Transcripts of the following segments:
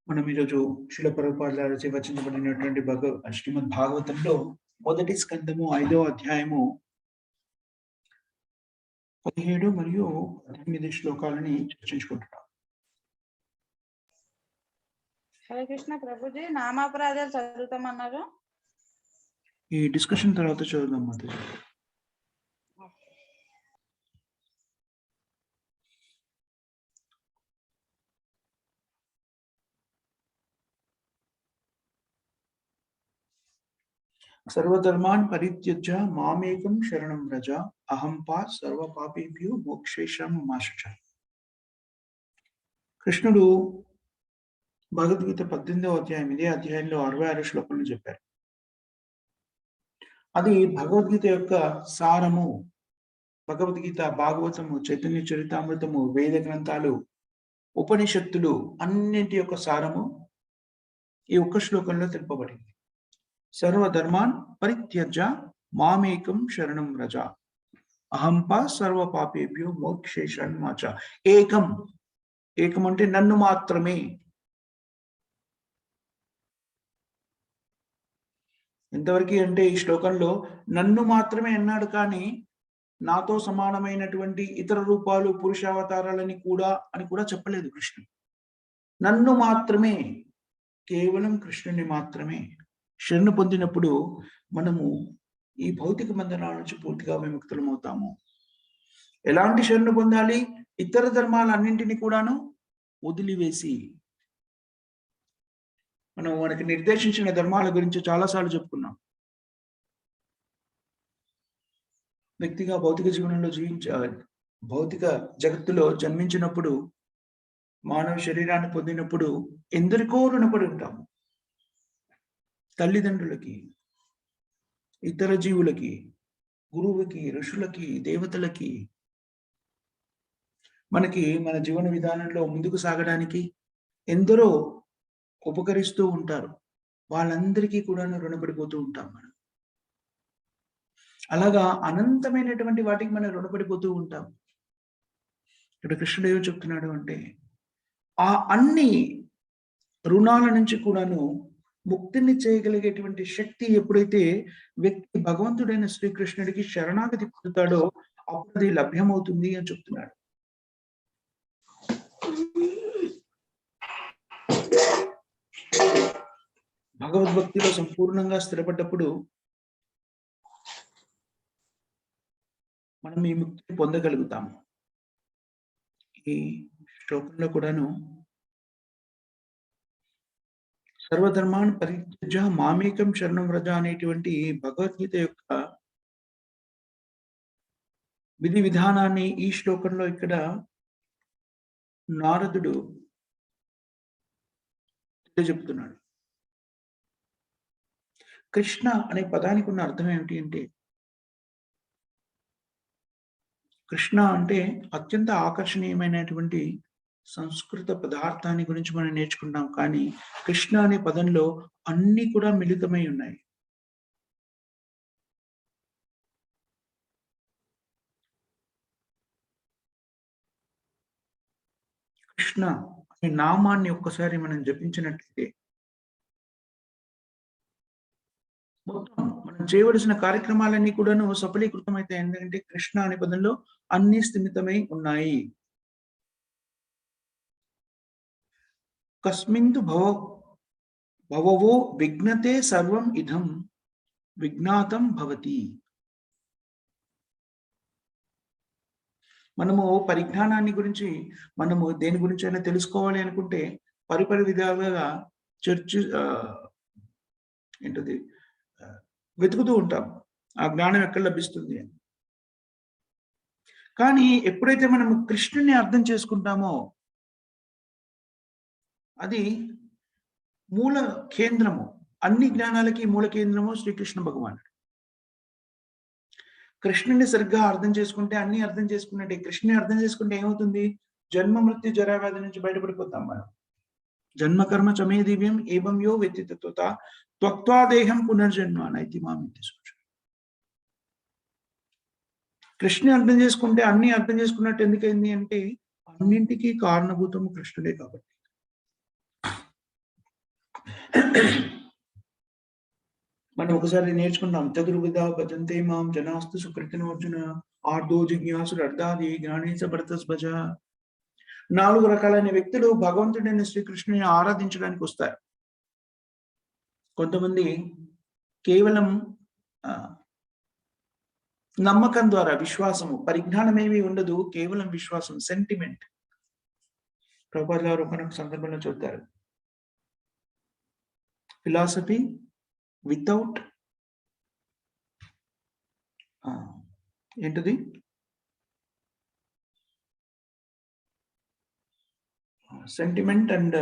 మనం ఈరోజు శిల ప్రభుపాదుల రచించబడినటువంటి శ్రీమద్ భాగవతంలో మొదటి స్కందము 5వ అధ్యాయము 17 మరియు 18 శ్లోకాలని చర్చించుకుంటున్నాం. హరే కృష్ణ ప్రభుజీ, నామాపరాధాలు చదువుతామన్నారు. ఈ డిస్కషన్ తర్వాత చదువుదాం మాతాజీ. సర్వధర్మాన్ పరిత్యజ్య మామేకం శరణం వ్రజ అహం పాత్ సర్వ పాపేభ్యో మోక్షేషామశ. కృష్ణుడు భగవద్గీత 18వ అధ్యాయం ఇదే అధ్యాయంలో 66 శ్లోకాలు చెప్పారు. అది భగవద్గీత యొక్క సారము. భగవద్గీత, భాగవతము, చైతన్య చరితామృతము, వేద గ్రంథాలు, ఉపనిషత్తులు అన్నింటి యొక్క సారము ఈ ఒక్క శ్లోకంలో తెలుపబడింది. సర్వధర్మాన్ పరిత్యజ్య మామేకం శరణం వ్రజ అహం పాత్ సర్వ పాపేభ్యో మోక్షేషామశ. ఏకం, ఏకం అంటే నన్ను మాత్రమే. ఎంతవరకు అంటే ఈ శ్లోకంలో నన్ను మాత్రమే అన్నాడు, కానీ నాతో సమానమైనటువంటి ఇతర రూపాలు, పురుషావతారాలని కూడా చెప్పలేదు కృష్ణుడు. నన్ను మాత్రమే, కేవలం కృష్ణుని మాత్రమే శరణు పొందినప్పుడు మనము ఈ భౌతిక బంధనాల నుంచి పూర్తిగా విముక్తులమవుతాము. ఎలాంటి శరణు పొందాలి? ఇతర ధర్మాలన్నింటినీ కూడాను వదిలివేసి. మనకి నిర్దేశించిన ధర్మాల గురించి చాలాసార్లు చెప్పుకున్నాం. వ్యక్తిగా భౌతిక జీవనంలో భౌతిక జగత్తులో జన్మించినప్పుడు, మానవ శరీరాన్ని పొందినప్పుడు ఎందరికో రుణపడి ఉంటాము. తల్లిదండ్రులకి, ఇతర జీవులకి, గురువుకి, ఋషులకి, దేవతలకి. మనకి మన జీవన విధానంలో ముందుకు సాగడానికి ఎందరో ఉపకరిస్తూ ఉంటారు. వాళ్ళందరికీ కూడా రుణపడిపోతూ ఉంటాం మనం. అలాగా అనంతమైనటువంటి వాటికి మనం రుణపడిపోతూ ఉంటాం. ఇక్కడ కృష్ణుడు ఏమో చెప్తున్నాడు అంటే, ఆ అన్ని రుణాల నుంచి కూడాను ముక్తిని చేయగలిగేటువంటి శక్తి ఎప్పుడైతే వ్యక్తి భగవంతుడైన శ్రీకృష్ణుడికి శరణాగతి పొందుతాడో అప్పుడు అది లభ్యమవుతుంది అని చెప్తున్నాడు. భగవద్భక్తిలో సంపూర్ణంగా స్థిరపడ్డప్పుడు మనం ఈ ముక్తిని పొందగలుగుతాము. ఈ శ్లోకంలో కూడాను సర్వధర్మాన్ పరిత్యజ్య మామేకం శరణం వ్రజ అనేటువంటి భగవద్గీత యొక్క విధి విధానాన్ని ఈ శ్లోకంలో ఇక్కడ నారదుడు చెప్తున్నాడు. కృష్ణ అనే పదానికి ఉన్న అర్థం ఏమిటి అంటే, కృష్ణ అంటే అత్యంత ఆకర్షణీయమైనటువంటి సంస్కృత పదార్థాన్ని గురించి మనం నేర్చుకుంటాం. కానీ కృష్ణ అనే పదంలో అన్ని కూడా మిళితమై ఉన్నాయి. కృష్ణ అనే నామాన్ని ఒక్కసారి మనం జపించినట్లయితే మొత్తం మనం చేయవలసిన కార్యక్రమాలన్నీ కూడాను సఫలీకృతం అవుతాయి. ఎందుకంటే కృష్ణ అనే పదంలో అన్ని స్థిమితమై ఉన్నాయి. కస్మింతు భవవో విఘ్నతే సర్వం ఇదం విజ్ఞాతం భవతి. మనము పరిజ్ఞానాన్ని గురించి, మనము దేని గురించి అయినా తెలుసుకోవాలి అనుకుంటే పరిపరి విధాలుగా ఏంటది వెతుకుతూ ఉంటాం, ఆ జ్ఞానం ఎక్కడ లభిస్తుంది అని. కానీ ఎప్పుడైతే మనము కృష్ణుని అర్థం చేసుకుంటామో అది మూల కేంద్రము. అన్ని జ్ఞానాలకి మూల కేంద్రము శ్రీకృష్ణ భగవానుడు. కృష్ణుని సరిగ్గా అర్థం చేసుకుంటే అన్ని అర్థం చేసుకున్నట్టే. కృష్ణుని అర్థం చేసుకుంటే ఏమవుతుంది? జన్మ మృత్యు జరావ్యాధి నుంచి బయటపడిపోతాం మనం. జన్మ కర్మ చమే దివ్యం ఏవం యో వ్యతితత్వత త్వక్త్వా దేహం పునర్జన్మ నైతి మామితి సూచన. కృష్ణుని అర్థం చేసుకుంటే అన్ని అర్థం చేసుకున్నట్టు ఎందుకైంది అంటే, అన్నింటికీ కారణభూతము కృష్ణుడే కాబట్టి. మనం ఒకసారి నేర్చుకున్నాం, చతుర్విధ భజంతే మాం జనాస్తు సుకృతినోర్జున ఆర్దో జిజ్ఞాసుడు అర్థాది జ్ఞానేశ భరతస్భజ. 4 రకాలైన వ్యక్తులు భగవంతుడైన శ్రీకృష్ణుని ఆరాధించడానికి వస్తారు. కొంతమంది కేవలం నమ్మకం ద్వారా, విశ్వాసము, పరిజ్ఞానం ఏమీ ఉండదు, కేవలం విశ్వాసం, సెంటిమెంట్. ప్రభుపాదుల వారు మనకు సందర్భంలో చెప్తారు, ఫిలాసఫీ వితౌట్ ఏంటిది సెంటిమెంట్ అండ్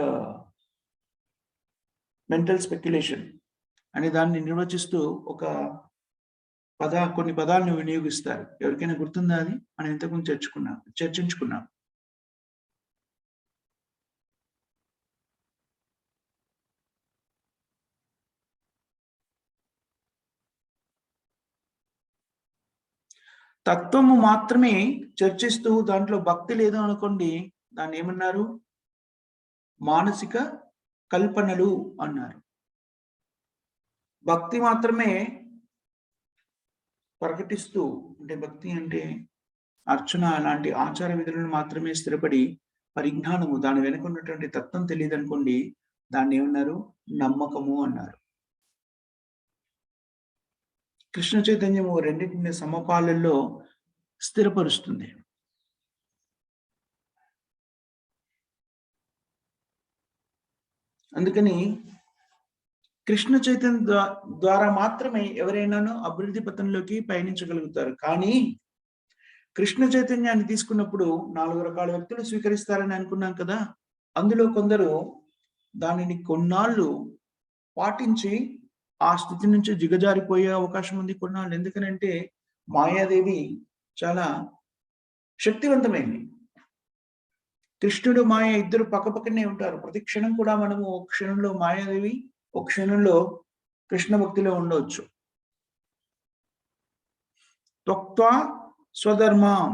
మెంటల్ స్పెక్యులేషన్ అనే దాన్ని నిర్వచిస్తూ కొన్ని పదాలను వినియోగిస్తారు. ఎవరికైనా గుర్తుందా అది? మనం ఇంతకుముందు చర్చించుకున్నాం. తత్వము మాత్రమే చర్చిస్తూ దాంట్లో భక్తి లేదు అనుకోండి, దాన్ని ఏమన్నారు? మానసిక కల్పనలు అన్నారు. భక్తి మాత్రమే ప్రకటిస్తూ, అంటే భక్తి అంటే అర్చన అలాంటి ఆచార విధులను మాత్రమే స్థిరపడి పరిజ్ఞానము, దాని వెనుక ఉన్నటువంటి తత్వం తెలియదు అనుకోండి, దాన్ని ఏమన్నారు? నమ్మకము అన్నారు. కృష్ణ చైతన్యము రెండింటిని సమపాలల్లో స్థిరపరుస్తుంది. అందుకని కృష్ణ చైతన్య ద్వారా మాత్రమే ఎవరైనాను అభివృద్ధి పథంలోకి పయనించగలుగుతారు. కానీ కృష్ణ చైతన్యాన్ని తీసుకున్నప్పుడు 4 రకాల వ్యక్తులు స్వీకరిస్తారని అనుకున్నాం కదా. అందులో కొందరు దానిని కొన్నాళ్ళు పాటించి ఆ స్థితి నుంచి దిగజారిపోయే అవకాశం ఉంది కొన్నాళ్ళు. ఎందుకనంటే మాయాదేవి చాలా శక్తివంతమైంది. కృష్ణుడు మాయ ఇద్దరు పక్కపక్కనే ఉంటారు. ప్రతి క్షణం కూడా మనము ఒక క్షణంలో మాయాదేవి, ఒక క్షణంలో కృష్ణ భక్తిలో ఉండవచ్చు. త్వక్త్వా స్వధర్మం,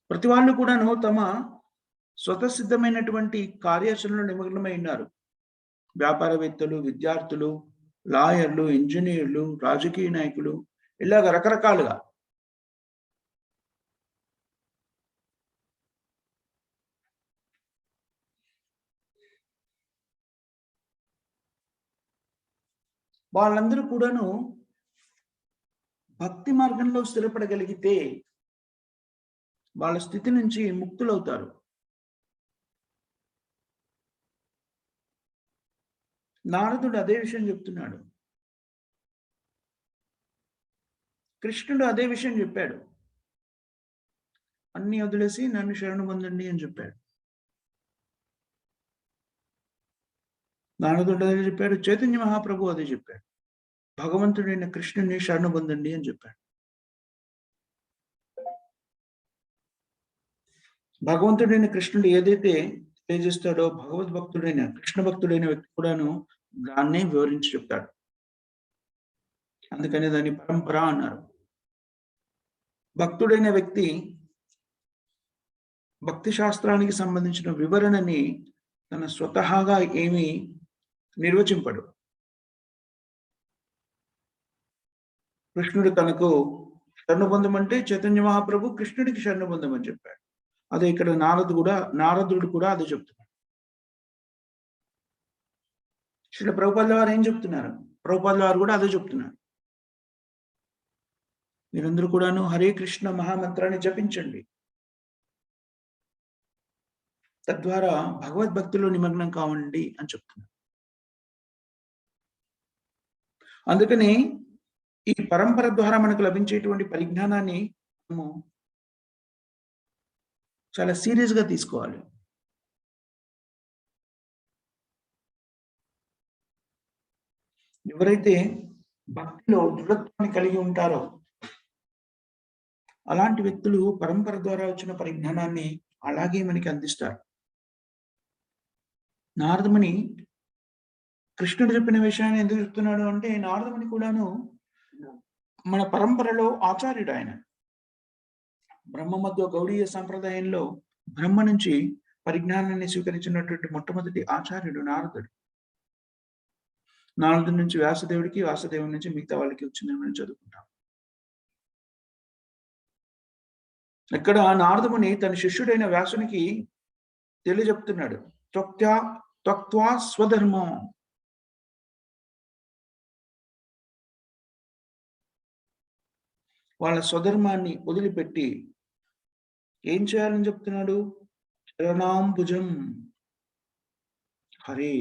ప్రతి వాళ్ళు కూడాను తమ స్వతసిద్ధమైనటువంటి కార్యాచరణలో నిమగ్నమై ఉన్నారు. వ్యాపారవేత్తలు, విద్యార్థులు, లాయర్లు, ఇంజనీర్లు, రాజకీయ నాయకులు, ఇలాగ రకరకాలుగా. వాళ్ళందరూ కూడాను భక్తి మార్గంలో స్థిరపడగలిగితే వాళ్ళ స్థితి నుంచి ముక్తులవుతారు. నారదుడు అదే విషయం చెప్తున్నాడు. కృష్ణుడు అదే విషయం చెప్పాడు. అన్ని వదిలేసి నన్ను శరణు పొందండి అని చెప్పాడు. నారదుడు అదే చెప్పాడు, చైతన్య మహాప్రభు అదే చెప్పాడు. భగవంతుడైన కృష్ణుని శరణు పొందండి అని చెప్పాడు. భగవంతుడైన కృష్ణుడు ఏదైతే తెలియజేస్తాడో భగవద్భక్తుడైన కృష్ణ భక్తుడైన వ్యక్తి కూడాను దాన్నే వివరించి చెప్తాడు. అందుకని దాన్ని పరంపర అన్నారు. భక్తుడైన వ్యక్తి భక్తి శాస్త్రానికి సంబంధించిన వివరణని తన స్వతహాగా ఏమీ నిర్వచింపడు. కృష్ణుడు తనకు శరణు పొందమంటే చైతన్య మహాప్రభు కృష్ణుడికి శరణు పొందమని చెప్పాడు. అదే ఇక్కడ నారదుడు కూడా అదే చెప్తున్నాడు. శ్రీల ప్రభుపాదుల వారు ఏం చెప్తున్నారు? ప్రభుపాదుల వారు కూడా అదే చెప్తున్నారు. మీరందరూ కూడాను హరే కృష్ణ మహామంత్రాన్ని జపించండి, తద్వారా భగవద్భక్తిలో నిమగ్నం కావండి అని చెప్తున్నారు. అందుకని ఈ పరంపర ద్వారా మనకు లభించేటువంటి పరిజ్ఞానాన్ని మనము చాలా సీరియస్ గా తీసుకోవాలి. ఎవరైతే భక్తిలో దృఢత్వాన్ని కలిగి ఉంటారో అలాంటి వ్యక్తులు పరంపర ద్వారా వచ్చిన పరిజ్ఞానాన్ని అలాగే మనకి అందిస్తారు. నారదముని కృష్ణుడు చెప్పిన విషయాన్ని ఎందుకు చెప్తున్నాడు అంటే, నారదముని కూడాను మన పరంపరలో ఆచార్యుడు. ఆయన బ్రహ్మ మధ్య గౌడీయ సంప్రదాయంలో బ్రహ్మ నుంచి పరిజ్ఞానాన్ని స్వీకరించినటువంటి మొట్టమొదటి ఆచార్యుడు నారదుడు. నారదుడి నుంచి వ్యాసదేవుడికి, వ్యాసదేవుడి నుంచి మిగతా వాళ్ళకి వచ్చిందని మనం చదువుకుంటాం. ఇక్కడ నారదముని తన శిష్యుడైన వ్యాసునికి తెలియజెప్తున్నాడు. త్వక్త్వా స్వధర్మం. వాళ్ళ స్వధర్మాన్ని వదిలిపెట్టి ఏం చేయాలని చెప్తున్నాడు? చరణాంబుజం. హరి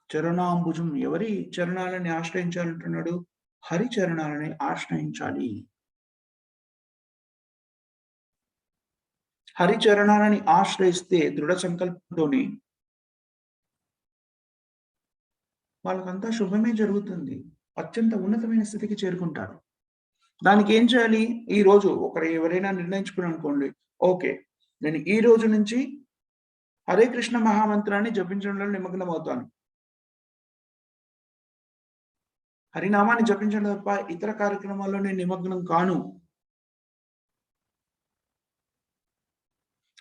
చరణాంబుజం. ఎవరి చరణాలని ఆశ్రయించాలంటున్నాడు? హరి చరణాలని ఆశ్రయించాలి. హరి చరణాలని ఆశ్రయిస్తే దృఢ సంకల్పంతోని వాళ్ళకంతా శుభమే జరుగుతుంది. అత్యంత ఉన్నతమైన స్థితికి చేరుకుంటారు. దానికి ఏం చేయాలి? ఈ రోజు ఎవరైనా నిర్ణయించుకుని అనుకోండి, ఓకే నేను ఈ రోజు నుంచి హరే కృష్ణ మహామంత్రాన్ని జపించడంలో నిమగ్నం అవుతాను. హరినామాన్ని జపించడం తప్ప ఇతర కార్యక్రమాల్లో నేను నిమగ్నం కాను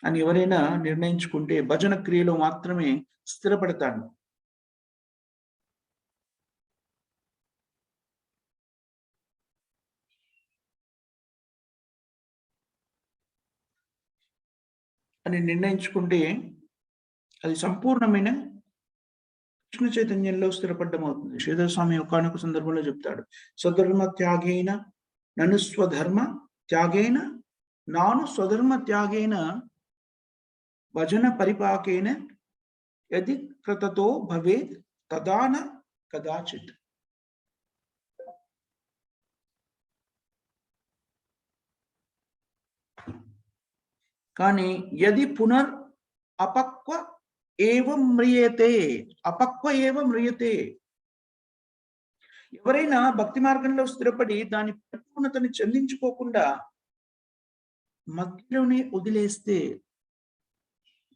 అని ఎవరైనా నిర్ణయించుకుంటే భజన క్రియలో మాత్రమే స్థిరపడతాడు. అని నిర్ణయించుకుంటే అది సంపూర్ణమైన కృష్ణ చైతన్యంలో స్థిరపడ్డం అవుతుంది. శ్రీధర స్వామి ఒకానొక సందర్భంలో చెప్తాడు, స్వధర్మ త్యాగేన నను స్వధర్మ త్యాగేన నాను స్వధర్మ త్యాగేన భజన పరిపాకేన యది కృతతో భవేత్ తదాన కదాచిత్. కానీ యది పునర్ అపక్వ ఏవం మ్రియతే, అపక్వ ఏవం మ్రియతే. ఎవరైనా భక్తి మార్గంలో స్థిరపడి దాని పరిపూర్ణతని చెందించుకోకుండా మధ్యలోనే వదిలేస్తే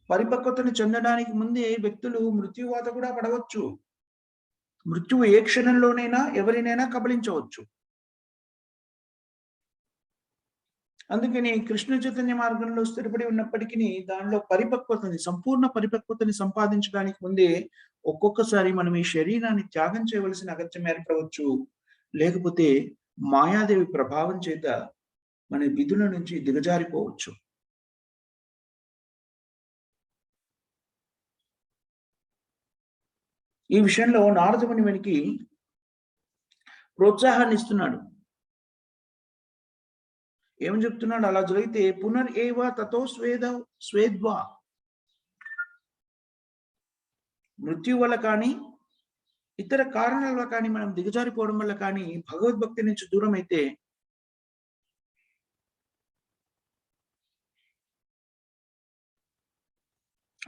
పరిపక్వతను చెందడానికి ముందే వ్యక్తులు మృత్యువాత కూడా పడవచ్చు. మృత్యువు ఏ క్షణంలోనైనా ఎవరినైనా కబళించవచ్చు. అందుకని కృష్ణ చైతన్య మార్గంలో స్థిరపడి ఉన్నప్పటికీ దానిలో పరిపక్వతని, సంపూర్ణ పరిపక్వతని సంపాదించడానికి ముందే ఒక్కొక్కసారి మనం ఈ శరీరాన్ని త్యాగం చేయవలసిన అగత్యం ఏర్పడవచ్చు. లేకపోతే మాయాదేవి ప్రభావం చేత మన విధుల నుంచి దిగజారిపోవచ్చు. ఈ విషయంలో నారదముని మనకి ప్రోత్సాహాన్ని ఇస్తున్నాడు. ఏమని చెప్తున్నాడు? అలా జరిగితే పునర్ ఏవ తతో స్వేద్వా. మృత్యు వల్ల కానీ ఇతర కారణాల వల్ల కానీ మనం దిగజారిపోవడం వల్ల కానీ భగవద్భక్తి నుంచి దూరం అయితే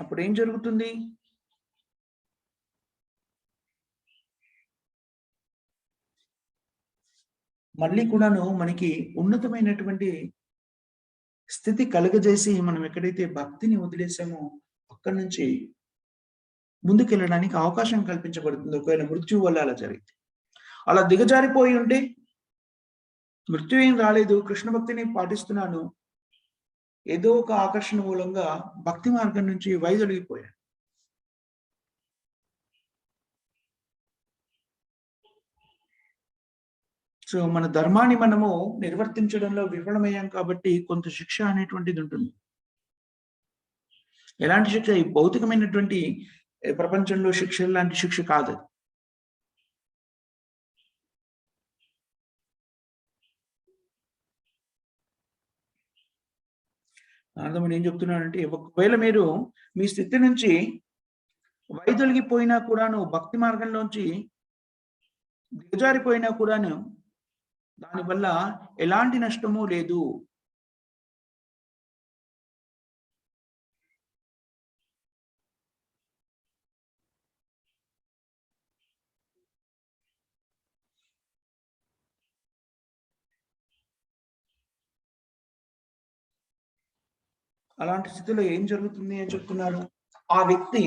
అప్పుడు ఏం జరుగుతుంది? మళ్ళీ కూడాను మనకి ఉన్నతమైనటువంటి స్థితి కలుగజేసి మనం ఎక్కడైతే భక్తిని వదిలేసామో అక్కడి నుంచి ముందుకెళ్ళడానికి అవకాశం కల్పించబడుతుంది. ఒకవేళ మృత్యు వల్ల అలా జరిగితే, అలా దిగజారిపోయి ఉంటే మృత్యు ఏం రాలేదు, కృష్ణ భక్తిని పాటిస్తున్నాను, ఏదో ఒక ఆకర్షణ మూలంగా భక్తి మార్గం నుంచి వైదొలిగిపోయాను. సో మన ధర్మాన్ని మనము నిర్వర్తించడంలో విఫలమయ్యాం కాబట్టి కొంత శిక్ష అనేటువంటిది ఉంటుంది. ఎలాంటి శిక్ష? ఈ భౌతికమైనటువంటి ప్రపంచంలో శిక్ష లాంటి శిక్ష కాదు. నారదముని ఏం చెప్తున్నాడంటే, ఒకవేళ మీరు మీ స్థితి నుంచి వైదొలిగిపోయినా కూడాను, భక్తి మార్గంలోంచి దిగజారిపోయినా కూడాను దానివల్ల ఎలాంటి నష్టము లేదు. అలాంటి స్థితిలో ఏం జరుగుతుంది అని చెప్తున్నారు? ఆ వ్యక్తి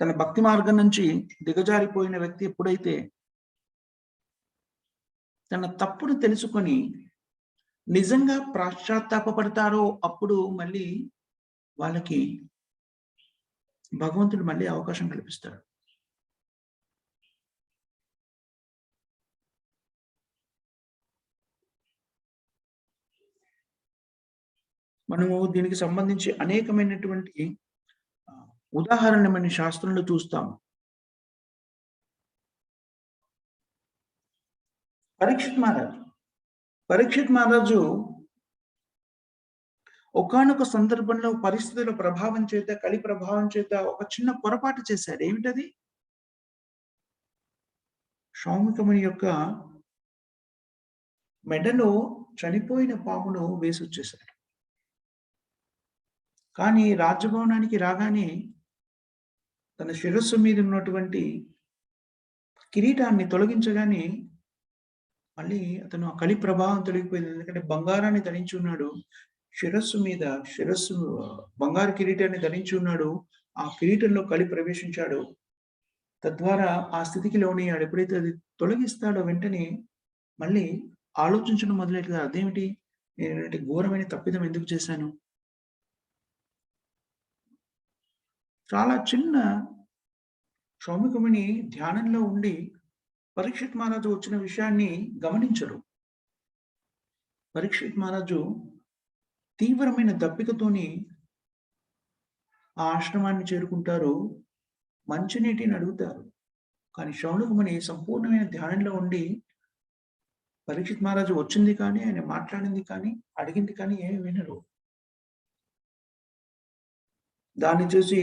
తన భక్తి మార్గం నుంచి దిగజారిపోయిన వ్యక్తి ఎప్పుడైతే తన తప్పును తెలుసుకొని నిజంగా పశ్చాత్తాపడతారో అప్పుడు మళ్ళీ వాళ్ళకి భగవంతుడు మళ్ళీ అవకాశం కల్పిస్తాడు. మనము దీనికి సంబంధించి అనేకమైనటువంటి ఉదాహరణలు మన శాస్త్రంలో చూస్తాము. పరీక్షిత్ మహారాజు ఒకానొక సందర్భంలో పరిస్థితుల ప్రభావం చేత, కలి ప్రభావం చేత ఒక చిన్న పొరపాటు చేశాడు. ఏమిటది? సౌమికముని యొక్క మెడలో చనిపోయిన పామును వేసొచ్చేశాడు. కానీ రాజభవనానికి రాగానే తన శిరస్సు మీద ఉన్నటువంటి కిరీటాన్ని తొలగించగానే మళ్ళీ అతను ఆ కలి ప్రభావం తొలగిపోయింది. ఎందుకంటే బంగారాన్ని ధరించి ఉన్నాడు. శిరస్సు బంగారు కిరీటాన్ని ధరించి ఉన్నాడు. ఆ కిరీటంలో కలి ప్రవేశించాడు. తద్వారా ఆ స్థితికి లోనయ్యాడు. ఎప్పుడైతే అది తొలగిస్తాడో వెంటనే మళ్ళీ ఆలోచించడం మొదలెట్టాడు. అదేమిటి, నేను ఘోరమైన తప్పిదం ఎందుకు చేశాను? చాలా చిన్న సౌమికముని ధ్యానంలో ఉండి పరీక్షిత్ మహారాజు వచ్చిన విషయాన్ని గమనించరు. పరీక్షిత్ మహారాజు తీవ్రమైన దప్పికతోని ఆ ఆశ్రమాన్ని చేరుకుంటారు. మంచినీటిని అడుగుతారు. కానీ శౌనకముని సంపూర్ణమైన ధ్యానంలో ఉండి పరీక్షిత్ మహారాజు వచ్చింది కానీ, ఆయన మాట్లాడింది కానీ, అడిగింది కానీ ఏమి వినరు. దాన్ని చూసి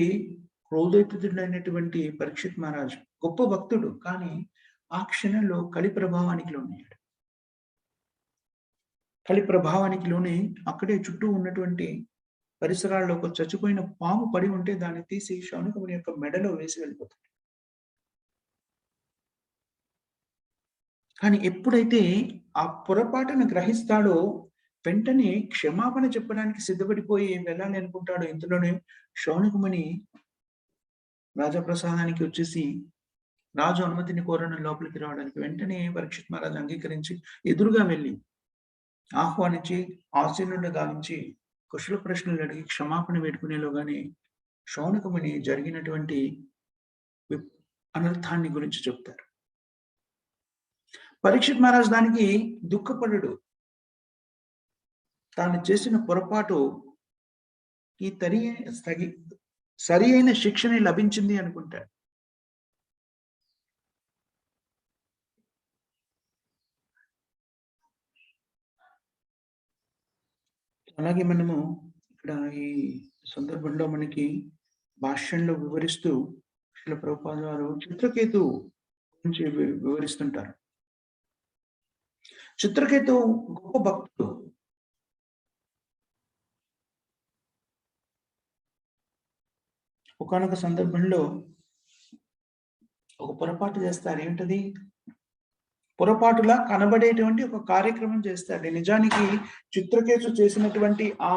క్రోధోద్రిక్తుడైనటువంటి పరీక్షిత్ మహారాజు గొప్ప భక్తుడు, కానీ ఆ క్షణంలో కలి ప్రభావానికి లోనయ్యాడు. కలి ప్రభావానికి లోనే అక్కడే చుట్టూ ఉన్నటువంటి పరిసరాల్లో ఒక చచ్చిపోయిన పాము పడి ఉంటే దాన్ని తీసి శౌనకముని యొక్క మెడలో వేసి వెళ్ళిపోతాడు. కానీ ఎప్పుడైతే ఆ పొరపాటును గ్రహిస్తాడో వెంటనే క్షమాపణ చెప్పడానికి సిద్ధపడిపోయి వెళ్ళాలి అనుకుంటాడు. ఇంతలోనే శౌనకముని రాజప్రసాదానికి వచ్చేసి రాజు అనుమతిని కోరని లోపలికి రావడానికి వెంటనే పరీక్షిత్ మహారాజు అంగీకరించి ఎదురుగా వెళ్ళి ఆహ్వానించి ఆసీనుడిని గావించి కుశల ప్రశ్నలు అడిగి క్షమాపణ వేడుకునేలోగానే శౌనకముని జరిగినటువంటి అనర్థాన్ని గురించి చెప్తారు. పరీక్షిత్ మహారాజు దానికి దుఃఖపడడు. తాను చేసిన పొరపాటు ఈ సరి అయిన శిక్షణ లభించింది అనుకుంటాడు. అలాగే మనము ఇక్కడ ఈ సందర్భంలో మనకి భాష్యంలో వివరిస్తూ శ్రీల ప్రభుపాద వారు చిత్రకేతు గురించి వివరిస్తుంటారు. చిత్రకేతు గొప్ప భక్తుడు. ఒకానొక సందర్భంలో ఒక పొరపాటు చేస్తారు. ఏమిటది? పొరపాటులా కనబడేటువంటి ఒక కార్యక్రమం చేస్తాడు. నిజానికి చిత్రకేతు చేసినటువంటి ఆ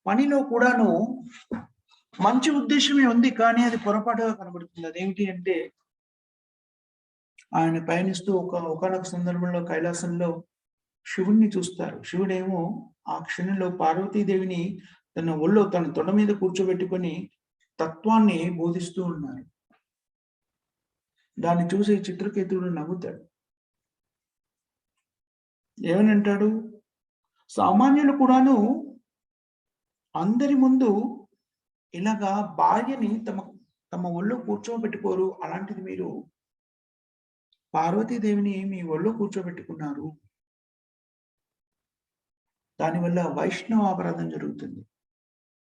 పనిలో కూడాను మంచి ఉద్దేశమే ఉంది, కానీ అది పొరపాటుగా కనబడుతుంది. అదేమిటి అంటే, ఆయన పయనిస్తూ ఒకానొక సందర్భంలో కైలాసంలో శివుణ్ణి చూస్తారు. శివుడేమో ఆ క్షణంలో పార్వతీదేవిని తన తొడ మీద కూర్చోబెట్టుకొని తత్వాన్ని బోధిస్తూ ఉన్నారు. దాన్ని చూసి చిత్రకేతుడు నవ్వుతాడు. ఏమనంటాడు? సామాన్యులు కూడాను అందరి ముందు ఇలాగా భార్యని తమ ఒళ్ళో కూర్చోబెట్టుకోరు. అలాంటిది మీరు పార్వతీదేవిని మీ ఒళ్ళో కూర్చోబెట్టుకున్నారు. దానివల్ల వైష్ణవ అపరాధం జరుగుతుంది.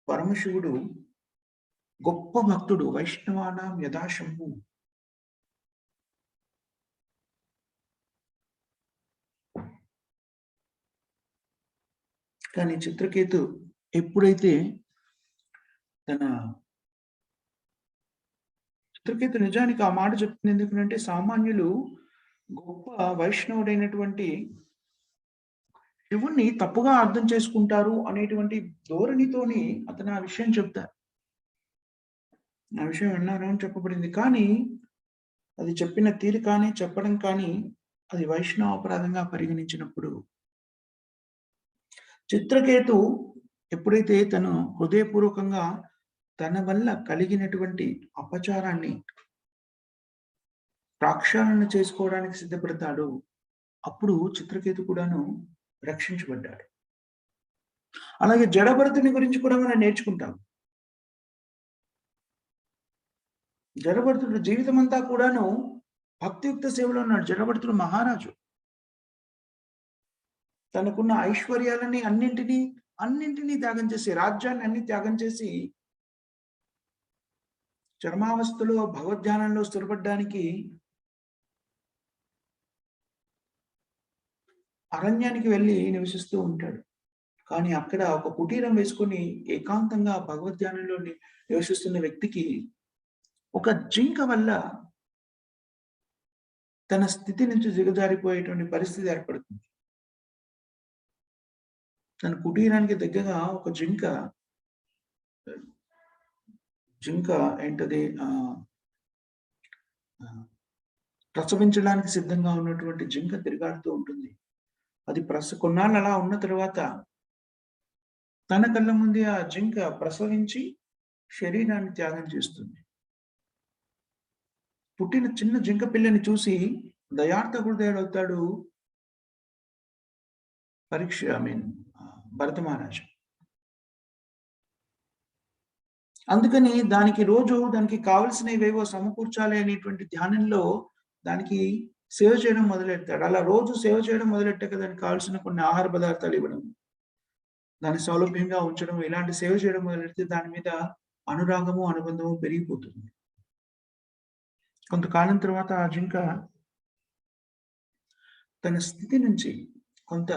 పరమశివుడు గొప్ప భక్తుడు. వైష్ణవానాం యథాశంభు. కానీ చిత్రకేతు ఎప్పుడైతే చిత్రకేతు నిజానికి ఆ మాట చెప్తుంది. ఎందుకంటే సామాన్యులు గొప్ప వైష్ణవుడైనటువంటి శివుణ్ణి తప్పుగా అర్థం చేసుకుంటారు అనేటువంటి ధోరణితోని అతను ఆ విషయం చెప్తారు. ఆ విషయం విన్నారు అని చెప్పబడింది. కానీ అది చెప్పిన తీరు కానీ, చెప్పడం కానీ అది వైష్ణవ అపరాధంగా పరిగణించినప్పుడు చిత్రకేతు ఎప్పుడైతే తను హృదయపూర్వకంగా తన వల్ల కలిగినటువంటి అపచారాన్ని ప్రక్షాళన చేసుకోవడానికి సిద్ధపడతాడో, అప్పుడు చిత్రకేతు కూడాను రక్షించబడ్డాడు. అలాగే జడభరతుని గురించి కూడా మనం నేర్చుకుంటాం. జడభరతుడు జీవితమంతా కూడాను భక్తియుక్త సేవలో ఉన్నాడు. జడభరతుడు మహారాజు. తనకున్న ఐశ్వర్యాలని అన్నింటినీ త్యాగం చేసి, రాజ్యాన్ని అన్ని త్యాగం చేసి, చర్మావస్థలో భగవద్ధ్యానంలో స్థిరపడ్డానికి అరణ్యానికి వెళ్లి నివసిస్తూ ఉంటాడు. కానీ అక్కడ ఒక కుటీరం వేసుకొని ఏకాంతంగా భగవద్ధ్యానంలో నివసిస్తున్న వ్యక్తికి ఒక జింక వల్ల తన స్థితి నుంచి దిగజారిపోయేటువంటి పరిస్థితి ఏర్పడుతుంది. తన కుటీరానికి దగ్గరగా ఒక జింక ఏంటది ప్రసవించడానికి సిద్ధంగా ఉన్నటువంటి జింక తిరుగాడుతూ ఉంటుంది. అది కొన్నాళ్ళు అలా ఉన్న తర్వాత తన కళ్ళ ముందే ఆ జింక ప్రసవించి శరీరాన్ని త్యాగం చేస్తుంది. పుట్టిన చిన్న జింక పిల్లని చూసి దయార్థ హృదయుడవుతాడు భరత మహారాజు. అందుకని దానికి కావలసినవేవో సమకూర్చాలి అనేటువంటి ధ్యానంలో దానికి సేవ చేయడం మొదలెడతాడు. అలా రోజు సేవ చేయడం మొదలెట్టాక దానికి కావాల్సిన కొన్ని ఆహార పదార్థాలు ఇవ్వడం, దాన్ని సౌలభ్యంగా ఉంచడం, ఇలాంటి సేవ చేయడం మొదలెడితే దాని మీద అనురాగము, అనుబంధము పెరిగిపోతుంది. కొంతకాలం తర్వాత ఆ జింక తన స్థితి నుంచి కొంత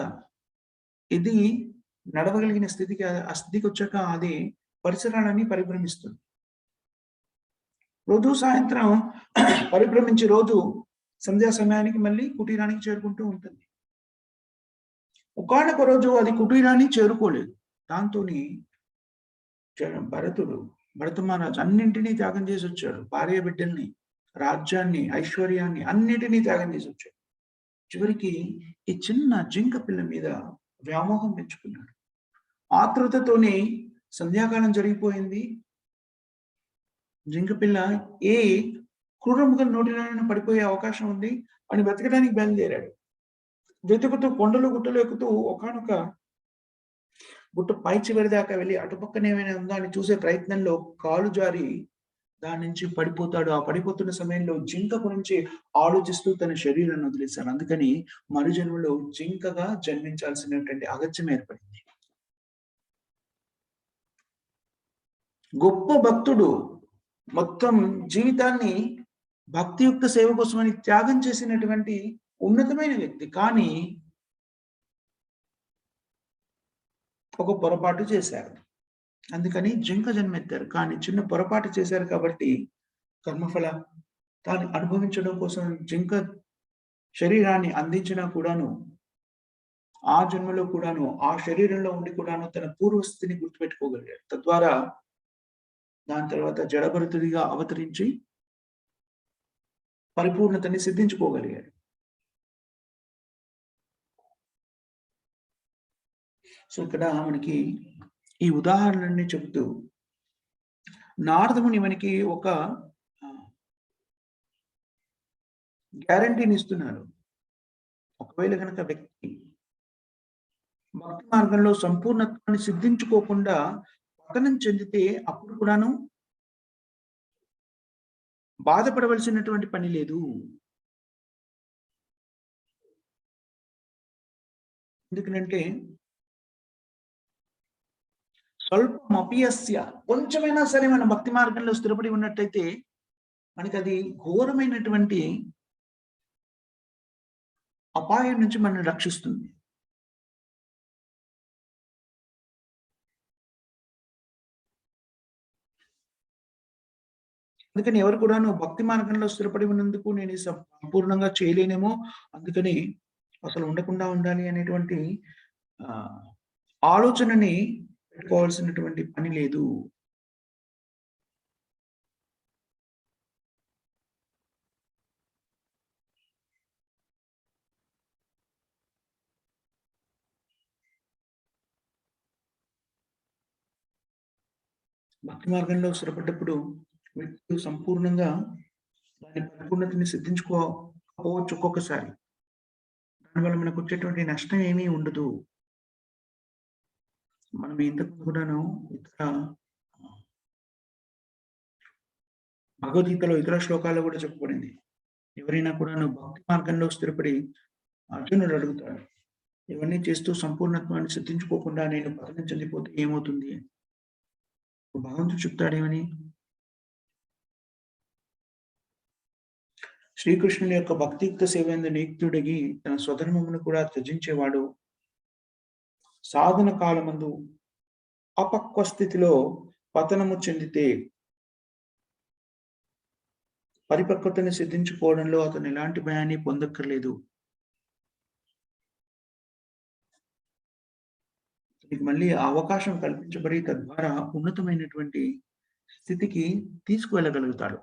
నడవగలిగిన స్థితికి, ఆ స్థితికి వచ్చాక అది పరిసరాలని పరిభ్రమిస్తుంది. రోజు సాయంత్రం పరిభ్రమించి రోజు సంధ్యా సమయానికి మళ్ళీ కుటీరానికి చేరుకుంటూ ఉంటుంది. ఒకానొక రోజు అది కుటీరాన్ని చేరుకోలేదు. దాంతోని భరత మహారాజు అన్నింటినీ త్యాగం చేసి వచ్చాడు. భార్య బిడ్డల్ని, రాజ్యాన్ని, ఐశ్వర్యాన్ని అన్నింటినీ త్యాగం చేసి వచ్చాడు. చివరికి ఈ చిన్న జింక పిల్ల మీద వ్యామోహం పెంచుకున్నాడు. ఆతృతతోనే సంధ్యాకాలం జరిగిపోయింది. జింక పిల్ల ఏ క్రూరముఖం నోటిలోనైనా పడిపోయే అవకాశం ఉంది అని వెతకడానికి బయలుదేరాడు. వెతుకుతూ కొండలు గుట్టలు ఎక్కుతూ ఒకానొక గుట్ట పై చివరి దాకా వెళ్ళి అటుపక్కన ఏమైనా ఉందా అని చూసే ప్రయత్నంలో కాలు జారి దాని నుంచి పడిపోతాడు. ఆ పడిపోతున్న సమయంలో జింక గురించి ఆలోచిస్తూ తన శరీరాన్ని వదిలేశాడు. అందుకని మరుజన్మలో జింకగా జన్మించాల్సినటువంటి అగత్యం ఏర్పడింది. గొప్ప భక్తుడు మొత్తం జీవితాన్ని భక్తియుక్త సేవ కోసమని త్యాగం చేసినటువంటి ఉన్నతమైన వ్యక్తి. కానీ ఒక పొరపాటు చేశారు. అందుకని జింక జన్మెత్తారు. కానీ చిన్న పొరపాటు చేశారు కాబట్టి కర్మఫల తాను అనుభవించడం కోసం జింక శరీరాన్ని అందించినా కూడాను, ఆ జన్మలో కూడాను, ఆ శరీరంలో ఉండి కూడాను తన పూర్వస్థితిని గుర్తుపెట్టుకోగలిగాడు. తద్వారా దాని తర్వాత జడభరతుడిగా అవతరించి పరిపూర్ణతని సిద్ధించుకోగలిగాడు. సో ఇక్కడ మనకి ఈ ఉదాహరణని చెబుతూ నారదముని మనకి ఒక గ్యారంటీని ఇస్తున్నారు. ఒకవేళ కనుక వ్యక్తి భక్తి మార్గంలో సంపూర్ణత్వాన్ని సిద్ధించుకోకుండా పతనం చెందితే అప్పుడు కూడాను బాధపడవలసినటువంటి పని లేదు. ఎందుకంటే స్వల్పమపియస్య, కొంచెమైనా సరే మన భక్తి మార్గంలో స్థిరపడి ఉన్నట్టయితే మనకి అది ఘోరమైనటువంటి అపాయం నుంచి మనల్ని రక్షిస్తుంది. అందుకని ఎవరు కూడాను భక్తి మార్గంలో స్థిరపడి ఉన్నందుకు నేను సంపూర్ణంగా చేయలేనేమో, అందుకని అసలు ఉండకుండా ఉండాలి అనేటువంటి ఆలోచనని పెట్టుకోవాల్సినటువంటి పని లేదు. భక్తి మార్గంలో స్థిరపడ్డప్పుడు వ్యక్తులు సంపూర్ణంగా దాని పరిపూర్ణతని సిద్ధించుకోకపోవచ్చు ఒక్కొక్కసారి. దానివల్ల మనకు వచ్చేటువంటి నష్టం ఏమీ ఉండదు. మనం ఇంతకు కూడాను ఇతర భగవద్గీతలో ఇతర శ్లోకాల్లో కూడా చెప్పబడింది. ఎవరైనా కూడాను భక్తి మార్గంలో స్థిరపడి అర్జునుడు అడుగుతాడు, ఇవన్నీ చేస్తూ సంపూర్ణత్వాన్ని సిద్ధించుకోకుండా నేను పతనం చెందిపోతే ఏమవుతుంది? భగవంతుడు చెప్తాడేమని? శ్రీకృష్ణుని యొక్క భక్తియుక్త సేవేందు నియుక్తుడిగి తన స్వధర్మమును కూడా త్యజించేవాడు సాధన కాలమందు అపక్వ స్థితిలో పతనము చెందితే పరిపక్వతని సిద్ధించుకోవడంలో అతను ఎలాంటి భయాన్ని పొందక్కర్లేదు. మళ్ళీ అవకాశం కల్పించబడి తద్వారా ఉన్నతమైనటువంటి స్థితికి తీసుకువెళ్ళగలుగుతాడు.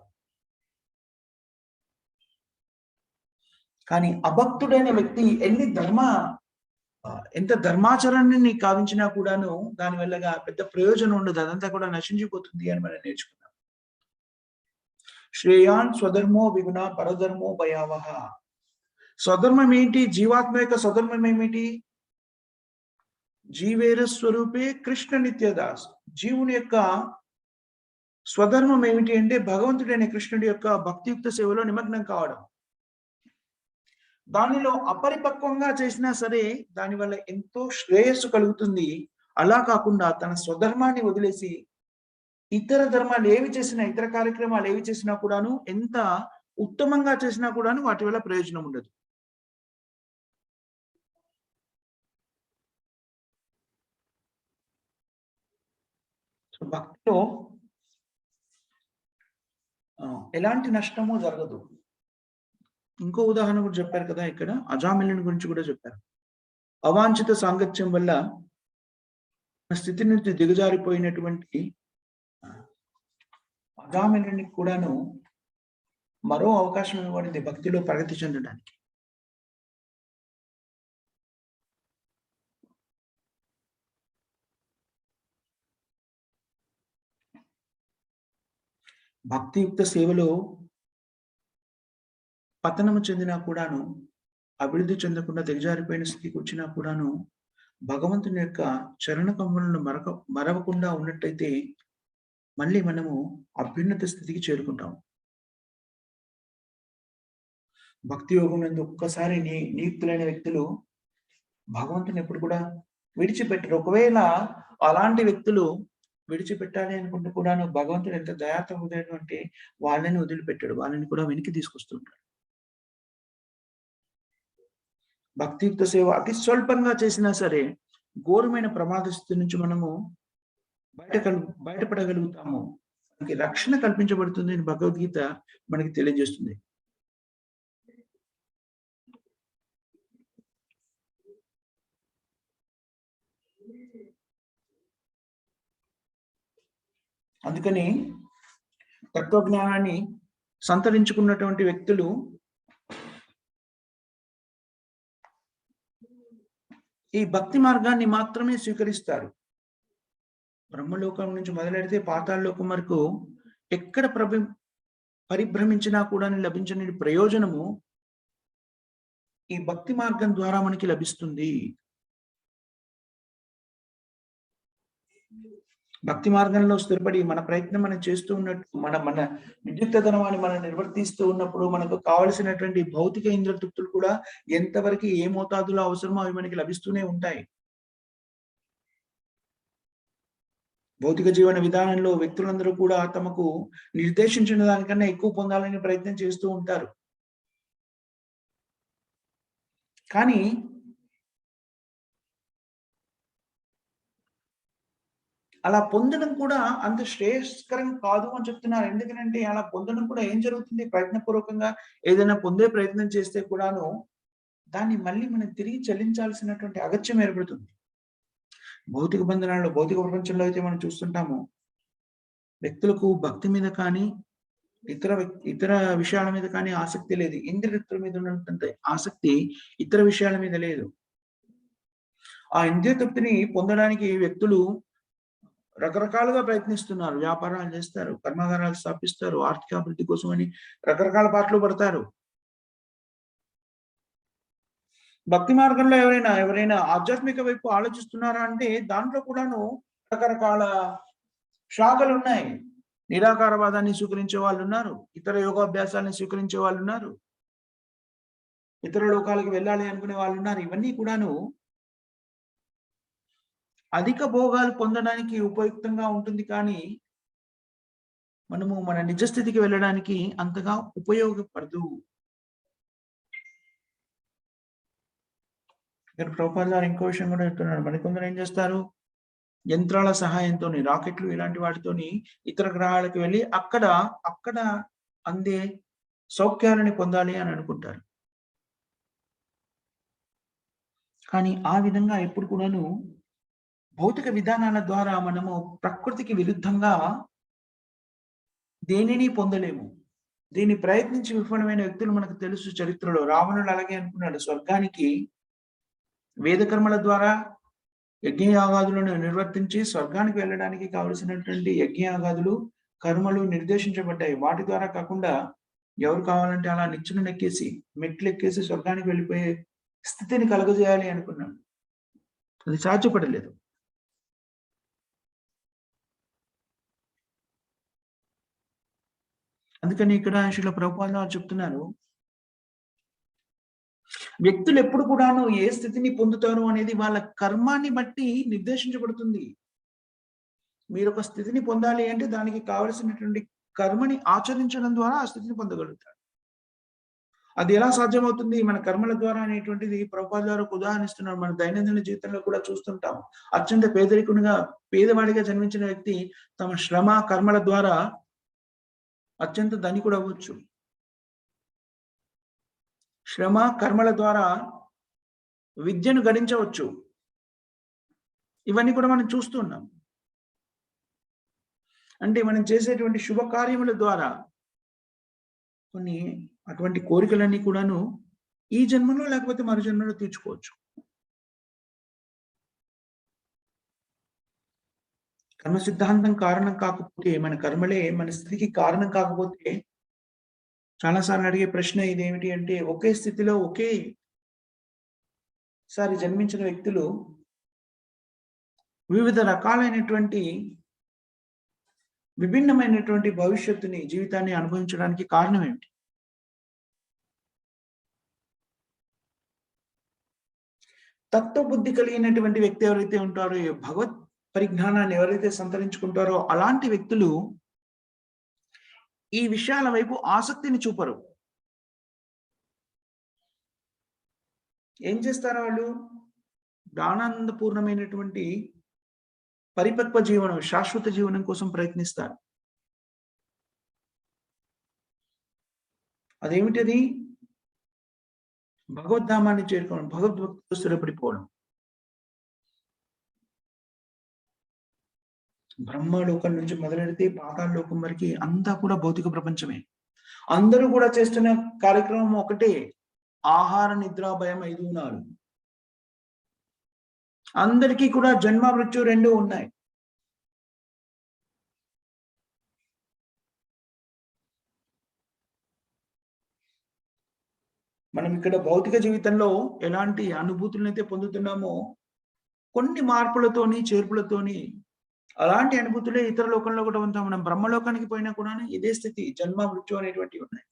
కానీ అభక్తుడైన వ్యక్తి ఎంత ధర్మాచరణని కావించినా కూడాను దానివల్లగా పెద్ద ప్రయోజనం ఉండదు. అదంతా కూడా నశించిపోతుంది అని మనం నేర్చుకున్నాం. శ్రేయాన్ స్వధర్మో విగుణ పరధర్మో భయావహ. స్వధర్మం ఏంటి? జీవాత్మ యొక్క స్వధర్మం ఏమిటి? జీవేర స్వరూపే కృష్ణ నిత్యదాస్. జీవుని యొక్క స్వధర్మం ఏమిటి అంటే భగవంతుడైన కృష్ణుడి యొక్క భక్తియుక్త సేవలో నిమగ్నం కావడం. దానిలో అపరిపక్వంగా చేసినా సరే దానివల్ల ఎంతో శ్రేయస్సు కలుగుతుంది. అలా కాకుండా తన స్వధర్మాన్ని వదిలేసి ఇతర ధర్మాలు ఏవి చేసినా, ఇతర కార్యక్రమాలు ఏవి చేసినా కూడాను, ఎంత ఉత్తమంగా చేసినా కూడాను వాటి వల్ల ప్రయోజనం ఉండదు. భక్తిలో ఎలాంటి నష్టము జరగదు. ఇంకో ఉదాహరణ కూడా చెప్పారు కదా ఇక్కడ, అజామిలుని గురించి కూడా చెప్పారు. అవాంఛిత సాంగత్యం వల్ల స్థితి నుంచి దిగజారిపోయినటువంటి అజామిలునికి కూడాను మరో అవకాశం ఇవ్వబడింది భక్తిలో ప్రగతి చెందడానికి. భక్తియుక్త సేవలో పతనము చెందినా కూడాను, అభివృద్ధి చెందకుండా దిగజారిపోయిన స్థితికి వచ్చినా కూడాను భగవంతుని యొక్క చరణ కమ్ములను మరవకుండా ఉన్నట్టయితే మళ్ళీ మనము అభ్యున్నత స్థితికి చేరుకుంటాం. భక్తి యోగం నందు ఒక్కసారి నియుక్తులైన వ్యక్తులు భగవంతుని ఎప్పుడు కూడా విడిచిపెట్టరు. ఒకవేళ అలాంటి వ్యక్తులు విడిచిపెట్టాలి అనుకుంటే కూడాను భగవంతుడు ఎంత దయాత్మ హృదయుడు అంటే వాళ్ళని వదిలిపెట్టాడు, వాళ్ళని కూడా వెనక్కి తీసుకొస్తుంటాడు. భక్తియుక్త సేవ అతి స్వల్పంగా చేసినా సరే ఘోరమైన ప్రమాద స్థితి నుంచి మనము బయటపడగలుగుతాము. మనకి రక్షణ కల్పించబడుతుంది అని భగవద్గీత మనకి తెలియజేస్తుంది. అందుకని తత్వజ్ఞానాన్ని సంతరించుకున్నటువంటి వ్యక్తులు ఈ భక్తి మార్గాన్ని మాత్రమే స్వీకరిస్తారు. బ్రహ్మలోకం నుంచి మొదలెడితే పాతాళలోకం వరకు ఎక్కడ పరిభ్రమించినా కూడా లభించని ప్రయోజనము ఈ భక్తి మార్గం ద్వారా మనకి లభిస్తుంది. భక్తి మార్గంలో స్థిరపడి మన ప్రయత్నం మనం చేస్తూ ఉన్నట్టు మన విద్యుక్త ధర్మాన్ని మనం నిర్వర్తిస్తూ ఉన్నప్పుడు మనకు కావలసినటువంటి భౌతిక ఇంద్రతృప్తులు కూడా ఎంతవరకు ఏ మోతాదులో అవసరమో అవి మనకి లభిస్తూనే ఉంటాయి. భౌతిక జీవన విధానంలో వ్యక్తులందరూ కూడా తమకు నిర్దేశించిన దానికన్నా ఎక్కువ పొందాలని ప్రయత్నం చేస్తూ ఉంటారు. కానీ అలా పొందడం కూడా అంత శ్రేయస్కరం కాదు అని చెప్తున్నారు. ఎందుకంటే అలా పొందడం కూడా ఏం జరుగుతుంది? ప్రయత్నపూర్వకంగా ఏదైనా పొందే ప్రయత్నం చేస్తే కూడాను దాన్ని మళ్ళీ మనం తిరిగి చెల్లించాల్సినటువంటి అగత్యం ఏర్పడుతుంది. భౌతిక బంధనాల్లో, భౌతిక ప్రపంచంలో అయితే మనం చూస్తుంటాము వ్యక్తులకు భక్తి మీద కానీ ఇతర విషయాల మీద కానీ ఆసక్తి లేదు. ఇంద్రియతృప్తుల మీద ఉన్నంత ఆసక్తి ఇతర విషయాల మీద లేదు. ఆ ఇంద్రియ తృప్తిని పొందడానికి వ్యక్తులు రకరకాలుగా ప్రయత్నిస్తున్నారు. వ్యాపారాలు చేస్తారు, కర్మాగారాలు స్థాపిస్తారు, ఆర్థికాభివృద్ధి కోసం అని రకరకాల పాటలు పడతారు. భక్తి మార్గంలో ఎవరైనా ఆధ్యాత్మిక వైపు ఆలోచిస్తున్నారా అంటే దాంట్లో కూడాను రకరకాల శాఖలున్నాయి. నిరాకారవాదాన్ని స్వీకరించే వాళ్ళున్నారు. ఇతర యోగాభ్యాసాలను స్వీకరించే వాళ్ళున్నారు. ఇతర లోకాలకు వెళ్ళాలి అనుకునే వాళ్ళున్నారు. ఇవన్నీ కూడాను అధిక భోగాలు పొందడానికి ఉపయుక్తంగా ఉంటుంది కానీ, మనము మన నిజ స్థితికి వెళ్ళడానికి అంతగా ఉపయోగపడదు. ఇక్కడ ప్రభుపాద గారు ఇంకో విషయం కూడా చెప్తున్నాడు. మరికొందరు ఏం చేస్తారు? యంత్రాల సహాయంతోని, రాకెట్లు ఇలాంటి వాటితోని ఇతర గ్రహాలకు వెళ్ళి అక్కడ అందే సౌఖ్యాలని పొందాలి అని అనుకుంటారు. కానీ ఆ విధంగా ఎప్పుడు కూడాను భౌతిక విధానాల ద్వారా మనము ప్రకృతికి విరుద్ధంగా దేనిని పొందలేము. దీన్ని ప్రయత్నించి విఫలమైన వ్యక్తులు మనకు తెలుసు చరిత్రలో. రావణుడు అలాగే అనుకున్నాడు. స్వర్గానికి వేదకర్మల ద్వారా యజ్ఞయాగాదులను నిర్వర్తించి స్వర్గానికి వెళ్ళడానికి కావలసినటువంటి యజ్ఞయాగాదులు, కర్మలు నిర్దేశించబడ్డాయి. వాటి ద్వారా కాకుండా ఎవరు కావాలంటే అలా నిచ్చెనెక్కేసి, మెట్లెక్కేసి స్వర్గానికి వెళ్ళిపోయే స్థితిని కలుగజేయాలి అనుకున్నాడు. అది సాధ్యపడలేదు. అందుకని ఇక్కడ శ్రీల ప్రభుపాద వారు చెప్తున్నారు, వ్యక్తులు ఎప్పుడు కూడాను ఏ స్థితిని పొందుతారు అనేది వాళ్ళ కర్మాన్ని బట్టి నిర్దేశించబడుతుంది. మీరు ఒక స్థితిని పొందాలి అంటే దానికి కావలసినటువంటి కర్మని ఆచరించడం ద్వారా ఆ స్థితిని పొందగలుగుతారు. అది ఎలా సాధ్యమవుతుంది? మన కర్మల ద్వారా అనేటువంటిది ప్రభుపాద గారు ఉదాహరణిస్తున్నారు. మన దైనందిన జీవితంలో కూడా చూస్తుంటాం. అత్యంత పేదవాడిగా జన్మించిన వ్యక్తి తమ శ్రమ, కర్మల ద్వారా అత్యంత ధనికుడు అవ్వచ్చు. శ్రమ, కర్మల ద్వారా విద్యను గడించవచ్చు. ఇవన్నీ కూడా మనం చూస్తున్నాం. అంటే మనం చేసేటువంటి శుభ కార్యముల ద్వారా కొన్ని అటువంటి కోరికలన్నీ కూడాను ఈ జన్మలో లేకపోతే మరో జన్మలో తీర్చుకోవచ్చు. కర్మ సిద్ధాంతం కారణం కాకపోతే, మన కర్మలే మన స్థితికి కారణం కాకపోతే, చాలా సార్లు అడిగే ప్రశ్న ఇదేమిటి అంటే, ఒకే స్థితిలో ఒకేసారి జన్మించిన వ్యక్తులు వివిధ రకాలైనటువంటి విభిన్నమైనటువంటి భవిష్యత్తుని, జీవితాన్ని అనుభవించడానికి కారణం ఏమిటి? తత్వబుద్ధి కలిగినటువంటి వ్యక్తి ఎవరైతే ఉంటారో, భగవత్ పరిజ్ఞానాన్ని ఎవరైతే సంతరించుకుంటారో అలాంటి వ్యక్తులు ఈ విషయాల వైపు ఆసక్తిని చూపరు. ఏం చేస్తారు వాళ్ళు? జ్ఞానానందపూర్ణమైనటువంటి పరిపక్వ జీవనం, శాశ్వత జీవనం కోసం ప్రయత్నిస్తారు. అదేమిటది? భగవద్ధామాన్ని చేరుకోవడం, భగవద్భక్తిలో స్థిరపడిపోవడం. బ్రహ్మలోకం నుంచి మొదలెడితే పాతాళ లోకం వరకు అంతా కూడా భౌతిక ప్రపంచమే. అందరూ కూడా చేస్తున్న కార్యక్రమం ఒకటే, ఆహార నిద్ర భయం 5 గుణాలు. అందరికీ కూడా జన్మ మృత్యు 2 ఉన్నాయి. మనం ఇక్కడ భౌతిక జీవితంలో ఎలాంటి అనుభూతులనైతే పొందుతున్నామో, కొన్ని మార్పులతోని, చేర్పులతోని అలాంటి అనుభూతులే ఇతర లోకంలో కూడా ఉంటాం. మనం బ్రహ్మలోకానికి పోయినా కూడా ఇదే స్థితి, జన్మ మృత్యు అనేటువంటివి ఉన్నాయి.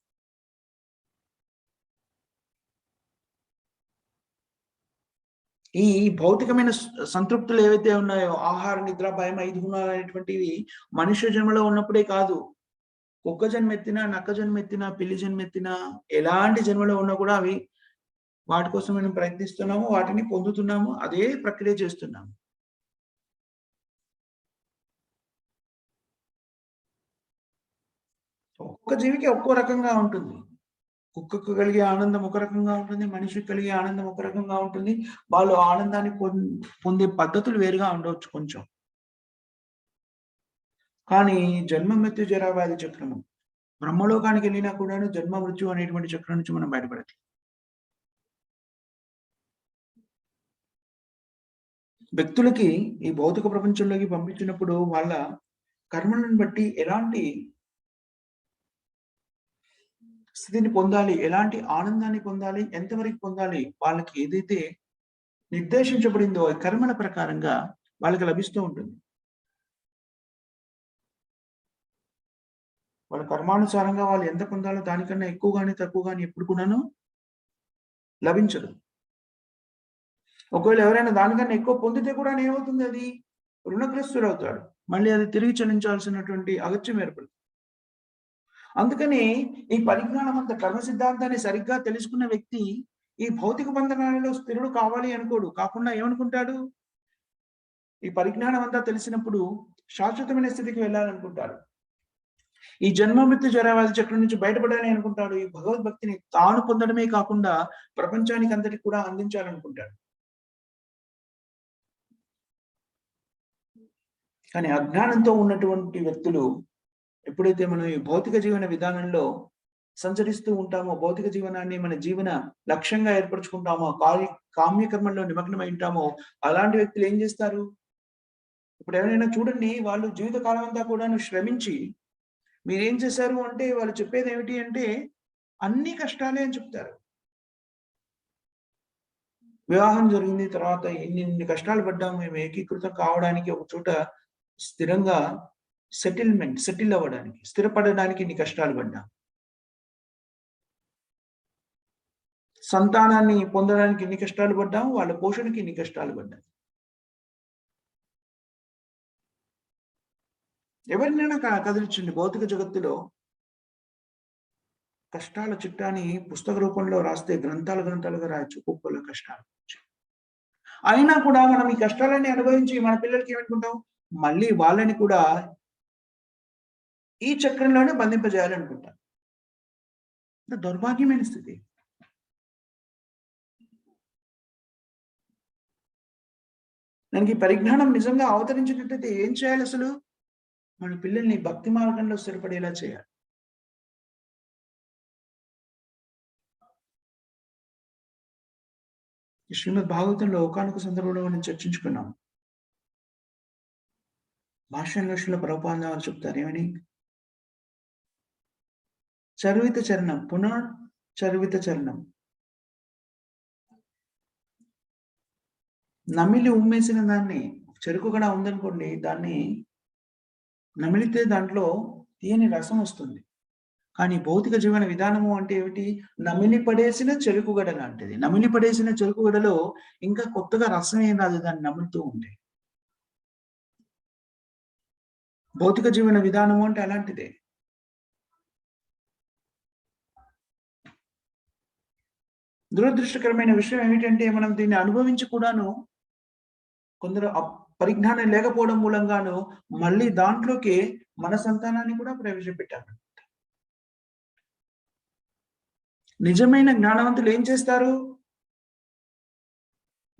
ఈ భౌతికమైన సంతృప్తులు ఏవైతే ఉన్నాయో, ఆహార నిద్ర భయం 5 గుణాలు అనేటువంటివి మనుష్య జన్మలో ఉన్నప్పుడే కాదు, కుక్క జన్మ ఎత్తినా, నక్క జన్మ ఎత్తినా, పిల్లి జన్మ ఎత్తినా, ఎలాంటి జన్మలో ఉన్నా కూడా అవి వాటి కోసం మనం ప్రయత్నిస్తున్నాము, వాటిని పొందుతున్నాము, అదే ప్రక్రియ చేస్తున్నాము. ఒక్కొక్క జీవికి ఒక్కో రకంగా ఉంటుంది. కుక్కకు కలిగే ఆనందం ఒక రకంగా ఉంటుంది, మనిషికి కలిగే ఆనందం ఒక రకంగా ఉంటుంది. వాళ్ళు ఆనందాన్ని పొందే పద్ధతులు వేరుగా ఉండవచ్చు కొంచెం. కానీ జన్మ మృత్యు జరా వ్యాధి చక్రము, బ్రహ్మలోకానికి వెళ్ళినా కూడాను జన్మ మృత్యు అనేటువంటి చక్రం నుంచి మనం బయటపడట్లేదు. వ్యక్తులకి ఈ భౌతిక ప్రపంచంలోకి పంపించినప్పుడు వాళ్ళ కర్మలను బట్టి ఎలాంటి స్థితిని పొందాలి, ఎలాంటి ఆనందాన్ని పొందాలి, ఎంతవరకు పొందాలి, వాళ్ళకి ఏదైతే నిర్దేశించబడిందో ఆ కర్మల ప్రకారంగా వాళ్ళకి లభిస్తూ ఉంటుంది. వాళ్ళ కర్మానుసారంగా వాళ్ళు ఎంత పొందాలో దానికన్నా ఎక్కువ గాని, తక్కువ గాని ఎప్పుడు కూడాను లభించదు. ఒకవేళ ఎవరైనా దానికన్నా ఎక్కువ పొందితే కూడా ఏమవుతుంది అది? రుణగ్రస్తుడవుతాడు. మళ్ళీ అది తిరిగి చెల్లించాల్సినటువంటి అగత్యం ఏర్పడుతుంది. అందుకని ఈ పరిజ్ఞానం అంతా కర్మ సిద్ధాంతాన్ని సరిగ్గా తెలుసుకున్న వ్యక్తి ఈ భౌతిక బంధనాలలో స్థిరుడు కావాలి అనుకోడు. కాకుండా ఏమనుకుంటాడు? ఈ పరిజ్ఞానం అంతా తెలిసినప్పుడు శాశ్వతమైన స్థితికి వెళ్ళాలనుకుంటాడు. ఈ జన్మ మృత్యు జరావ్యాధి చక్రం నుంచి బయటపడాలి అనుకుంటాడు. ఈ భగవద్భక్తిని తాను పొందడమే కాకుండా ప్రపంచానికి అంతటికి కూడా అందించాలనుకుంటాడు. కానీ అజ్ఞానంతో ఉన్నటువంటి వ్యక్తులు ఎప్పుడైతే మనం ఈ భౌతిక జీవన విధానంలో సంచరిస్తూ ఉంటామో, భౌతిక జీవనాన్ని మన జీవన లక్ష్యంగా ఏర్పరచుకుంటామో, కామ్యకర్మల్లో నిమగ్నమై ఉంటామో, అలాంటి వ్యక్తులు ఏం చేస్తారు? ఇప్పుడు ఎవరైనా చూడండి, వాళ్ళు జీవిత కాలం అంతా కూడాను శ్రమించి మీరేం చేశారు అంటే వాళ్ళు చెప్పేది ఏమిటి అంటే అన్ని కష్టాలే అని చెప్తారు. వివాహం జరిగింది తర్వాత ఇన్ని కష్టాలు పడ్డాము మేము ఏకీకృతం కావడానికి, ఒక చోట స్థిరంగా సెటిల్ అవ్వడానికి, స్థిరపడడానికి ఇన్ని కష్టాలు పడ్డాం. సంతానాన్ని పొందడానికి ఇన్ని కష్టాలు పడ్డాము, వాళ్ళ పోషణకి ఇన్ని కష్టాలు పడ్డాం. ఎవరినైనా కదిలించండి భౌతిక జగత్తులో కష్టాల చిట్టాని పుస్తక రూపంలో రాస్తే గ్రంథాలుగా రాయొచ్చు కుప్పల కష్టాలు. అయినా కూడా మనం ఈ కష్టాలన్నీ అనుభవించి మన పిల్లలకి ఏమనుకుంటాం? మళ్ళీ వాళ్ళని కూడా ఈ చక్రంలోనే బంధింపజేయాలనుకుంటాం. దౌర్భాగ్యమైన స్థితి. దానికి పరిజ్ఞానం నిజంగా అవతరించినట్టయితే ఏం చేయాలి అసలు? మన పిల్లల్ని భక్తి మార్గంలో స్థిరపడేలా చేయాలి. శ్రీమద్ భాగవతంలో ఒకానొక సందర్భంలో మనం చర్చించుకున్నాం. భాష్యంలో ప్రభుపాద వారు చెప్తారు ఏమని? చర్విత చరణం చర్విత చరణం. నమిలి ఉమ్మేసిన దాన్ని, చెరుకు కూడా ఉందనుకోండి, దాన్ని నమిలితే దాంట్లో తీయని రసం వస్తుంది. కానీ భౌతిక జీవన విధానము అంటే ఏమిటి? నమిలి పడేసిన చెరుకుగడ లాంటిది. నమిలి పడేసిన చెరుకుగడలో ఇంకా కొత్తగా రసం ఏం రాదు దాన్ని నములుతూ ఉంటే. భౌతిక జీవన విధానము అంటే అలాంటిదే. దురదృష్టకరమైన విషయం ఏమిటంటే మనం దీన్ని అనుభవించి కూడాను కొందరు పరిజ్ఞానం లేకపోవడం మూలంగాను మళ్ళీ దాంట్లోకి మన సంతానాన్ని కూడా ప్రవేశపెట్టారు. నిజమైన జ్ఞానవంతులు ఏం చేస్తారు?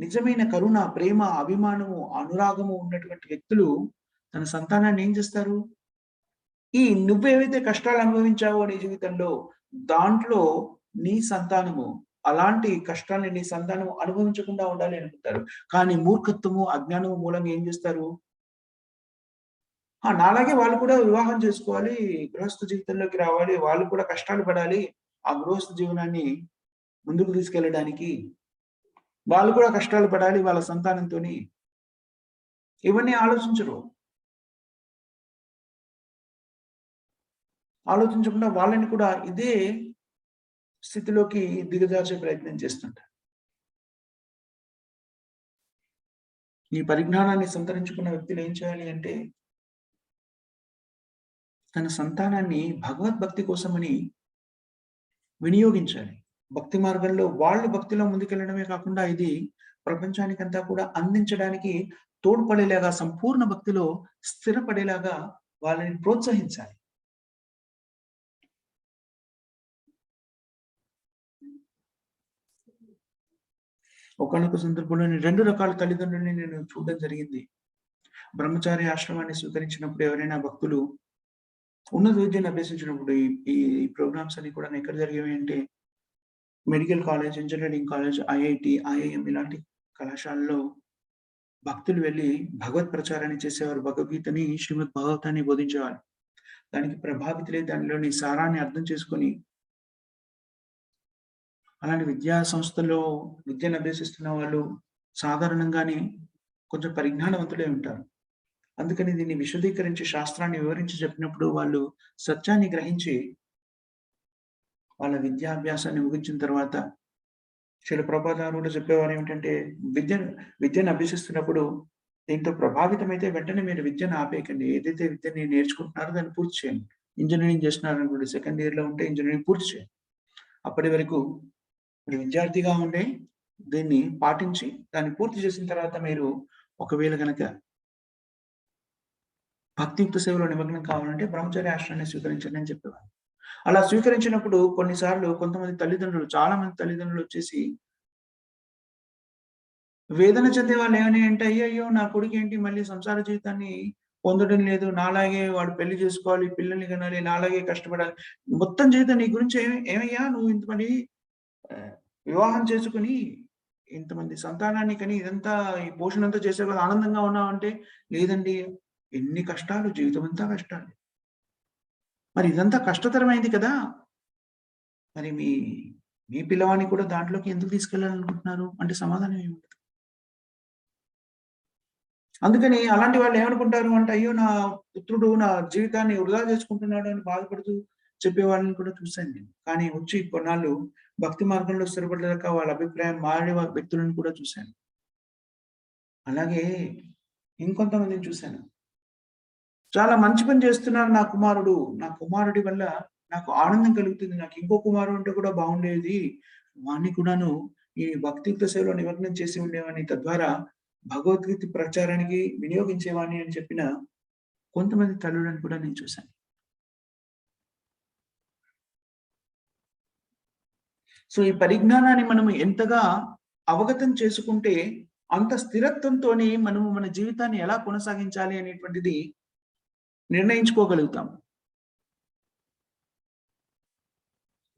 నిజమైన కరుణ, ప్రేమ, అభిమానము, అనురాగము ఉన్నటువంటి వ్యక్తులు తన సంతానాన్ని ఏం చేస్తారు? ఈ నువ్వేవైతే కష్టాలు అనుభవించావో నీ జీవితంలో, దాంట్లో నీ సంతానము అలాంటి కష్టాన్ని నీ సంతానం అనుభవించకుండా ఉండాలి అనుకుంటారు. కానీ మూర్ఖత్వము, అజ్ఞానము మూలంగా ఏం చేస్తారు? నాలాగే వాళ్ళు కూడా వివాహం చేసుకోవాలి, గృహస్థ జీవితంలోకి రావాలి, వాళ్ళు కూడా కష్టాలు పడాలి, ఆ గృహస్థ జీవనాన్ని ముందుకు తీసుకెళ్ళడానికి వాళ్ళు కూడా కష్టాలు పడాలి వాళ్ళ సంతానంతోని. ఇవన్నీ ఆలోచించరు. ఆలోచించకుండా వాళ్ళని కూడా ఇదే స్థితిలోకి దిగజార్చే ప్రయత్నం చేస్తుంటారు. ఈ పరిజ్ఞానాన్ని సంతరించుకున్న వ్యక్తులు ఏం చేయాలి అంటే తన సంతానాన్ని భగవద్భక్తి కోసమని వినియోగించాలి. భక్తి మార్గంలో వాళ్ళు భక్తిలో ముందుకెళ్ళడమే కాకుండా ఇది ప్రపంచానికంతా కూడా అందించడానికి తోడ్పడేలాగా, సంపూర్ణ భక్తిలో స్థిరపడేలాగా వాళ్ళని ప్రోత్సహించాలి. ఒకానొక సందర్భంలో 2 రకాల తల్లిదండ్రుల్ని నేను చూడడం జరిగింది. బ్రహ్మచారి ఆశ్రమాన్ని స్వీకరించినప్పుడు ఎవరైనా భక్తులు ఉన్నత విద్యను అభ్యసించినప్పుడు ఈ ప్రోగ్రామ్స్ అన్ని కూడా ఎక్కడ జరిగేవి అంటే medical college, engineering college, IIT, IIM ఇలాంటి కళాశాలలో భక్తులు వెళ్ళి భగవత్ ప్రచారాన్ని చేసేవారు. భగవద్గీతని, శ్రీమద్ భాగవతాన్ని బోధించేవారు. దానికి ప్రభావితులై దానిలోని సారాన్ని అర్థం చేసుకొని అలాంటి విద్యా సంస్థల్లో విద్యను అభ్యసిస్తున్న వాళ్ళు సాధారణంగానే కొంచెం పరిజ్ఞానవంతులై ఉంటారు. అందుకని దీన్ని విశదీకరించి శాస్త్రాన్ని వివరించి చెప్పినప్పుడు వాళ్ళు సత్యాన్ని గ్రహించి వాళ్ళ విద్యాభ్యాసాన్ని ముగించిన తర్వాత శిల ప్రభుపాద కూడా చెప్పేవారు ఏమిటంటే విద్యను అభ్యసిస్తున్నప్పుడు దీంతో ప్రభావితమైతే వెంటనే మీరు విద్యను ఆపేయకండి. ఏదైతే విద్యని నేర్చుకుంటున్నారో దాన్ని పూర్తి చేయండి. ఇంజినీరింగ్ చేస్తున్నారనుకోండి, సెకండ్ ఇయర్‌లో ఉంటే ఇంజినీరింగ్ పూర్తి చేయండి. అప్పటి వరకు మీరు విద్యార్థిగా ఉండే దీన్ని పాటించి దాన్ని పూర్తి చేసిన తర్వాత మీరు ఒకవేళ గనక భక్తియుక్త సేవలో నిమగ్నం కావాలంటే బ్రహ్మచర్య ఆశ్రమాన్ని స్వీకరించండి అని చెప్పేవారు. అలా స్వీకరించినప్పుడు కొన్నిసార్లు కొంతమంది తల్లిదండ్రులు, చాలా మంది తల్లిదండ్రులు వచ్చేసి వేదన చెందే వాళ్ళు ఏమని అంటే, అయ్యయ్యో! నా కొడుకేంటి మళ్ళీ సంసార జీవితాన్ని పొందడం లేదు. నాలాగే వాడు పెళ్లి చేసుకోవాలి, పిల్లల్ని కనాలి, నాలాగే కష్టపడాలి. మొత్తం జీవితం నీ గురించి ఏమయ్యా నువ్వు ఇంతమంది ఆహ్, వివాహం చేసుకొని ఇంతమంది సంతానాన్ని కని ఇదంతా ఈ పోషణ అంతా చేసావు కదా! ఆనందంగా ఉన్నావంటే, లేదండి ఎన్ని కష్టాలు, జీవితమంతా కష్టాలు. మరి ఇదంతా కష్టతరమైంది కదా! మరి మీ పిల్లవాడిని కూడా దాంట్లోకి ఎందుకు తీసుకెళ్ళాలనుకుంటున్నారు? అంటే సమాధానం ఏముండదు. అందుకని అలాంటి వాళ్ళు ఏమనుకుంటారు అంటే, అయ్యో! నా పుత్రుడు నా జీవితాన్ని వృధా చేసుకుంటున్నాడు అని బాధపడుతూ చెప్పేవాళ్ళని కూడా చూసాను నేను. కానీ వచ్చి కొన్నాళ్ళు భక్తి మార్గంలో స్థిరపడ్డాక వాళ్ళ అభిప్రాయం మారే వ్యక్తులను కూడా చూసాను. అలాగే ఇంకొంతమందిని చూసాను. చాలా మంచి పని చేస్తున్నారు నా కుమారుడు. నా కుమారుడి వల్ల నాకు ఆనందం కలుగుతుంది. నాకు ఇంకో కుమారుడు ఉంటే కూడా బాగుండేది. వాడిని కూడాను ఈ భక్తియుక్త సేవలో నిమగ్నం చేసి ఉండేవాడిని. తద్వారా భగవద్గీత ప్రచారానికి వినియోగించేవాడిని అని చెప్పిన కొంతమంది తల్లులను కూడా నేను చూశాను. సో, ఈ పరిజ్ఞానాన్ని మనం ఎంతగా అవగతం చేసుకుంటే, అంత స్థిరత్వంతోని మనము మన జీవితాన్ని ఎలా కొనసాగించాలి అనేటువంటిది నిర్ణయించుకోగలుగుతాం.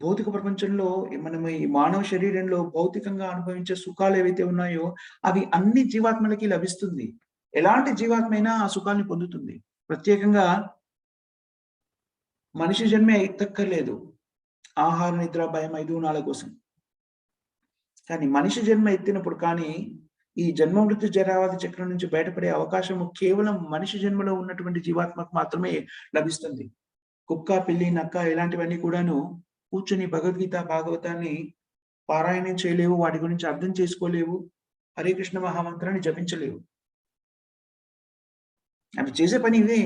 భౌతిక ప్రపంచంలో మనం ఈ మానవ శరీరంలో భౌతికంగా అనుభవించే సుఖాలు ఏవైతే ఉన్నాయో, అవి అన్ని జీవాత్మలకి లభిస్తుంది. ఎలాంటి జీవాత్మైనా ఆ సుఖాన్ని పొందుతుంది. ప్రత్యేకంగా మనిషి జన్మే ఎత్తక్కర్లేదు. ఆహార, నిద్ర, భయం 5, 4 కోసం. కానీ మనిషి జన్మ ఎత్తినప్పుడు కానీ, ఈ జన్మ మృత్యు జరావధి చక్రం నుంచి బయటపడే అవకాశము కేవలం మనిషి జన్మలో ఉన్నటువంటి జీవాత్మకు మాత్రమే లభిస్తుంది. కుక్క, పిల్లి, నక్క ఇలాంటివన్నీ కూడాను కూర్చొని భగవద్గీత, భాగవతాన్ని పారాయణం చేయలేవు. వాటి గురించి అర్థం చేసుకోలేవు. హరే కృష్ణ మహామంత్రాన్ని జపించలేవు. అవి చేసే పని ఇదే.